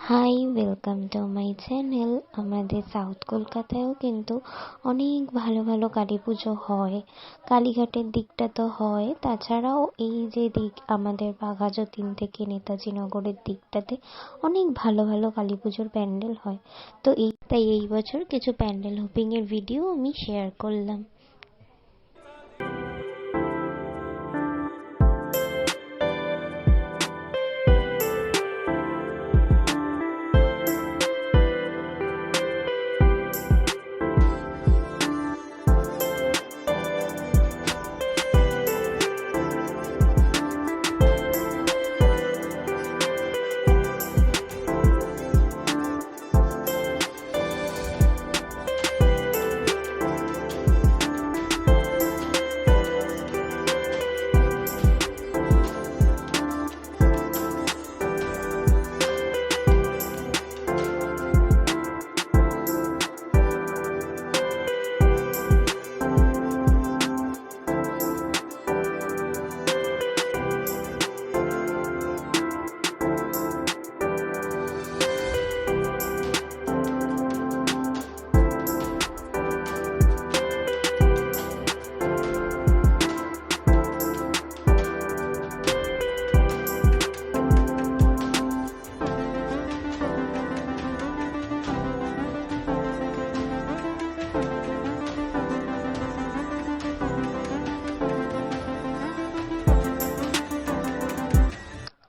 High, welcome to my channel. আমাদের south কলকাতায়ও কিন্তু অনেক ভালো ভালো কালী পুজো হয়। কালীঘাটের দিকটা তো হয়, তাছাড়াও এই যে দিক আমাদের বাঘাযতীন থেকে নেতাজি নগরের দিকটাতে অনেক ভালো ভালো কালী পুজোর প্যান্ডেল হয়। তো তাই এই বছর কিছু প্যান্ডেল হোপিংয়ের ভিডিও আমি শেয়ার করলাম।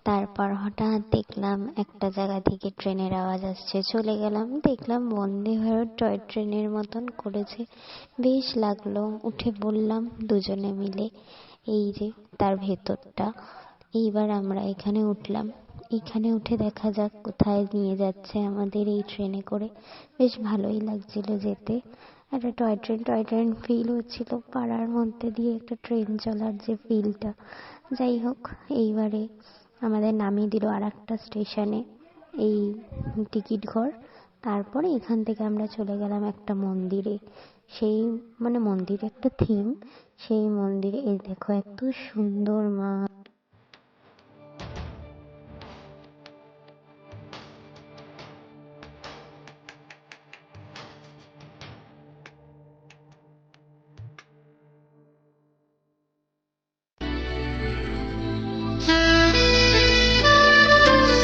তারপর হঠাৎ দেখলাম একটা জায়গা থেকে ট্রেনের আওয়াজ আসছে, চলে গেলাম, দেখলাম বন্দে ভারত টয় ট্রেনের মতন করেছে, বেশ লাগলো। উঠে বললাম দুজনে মিলে, এই যে তার ভেতরটা। এইবার আমরা এখানে উঠলাম, এখানে উঠে দেখা যাক কোথায় নিয়ে যাচ্ছে আমাদের এই ট্রেনে করে। বেশ ভালোই লাগছিল যেতে, একটা টয় ট্রেন ফিল হচ্ছিল, পাড়ার মধ্যে দিয়ে একটা ট্রেন চলার যে ফিলটা। যাই হোক, এইবারে আমাদের নামিয়ে দিল আর একটা স্টেশনে, এই টিকিট ঘর। তারপরে এখান থেকে আমরা চলে গেলাম একটা মন্দিরে। সেই মন্দিরে একটা থিম, সেই মন্দিরে এই দেখো এত সুন্দর মা, এত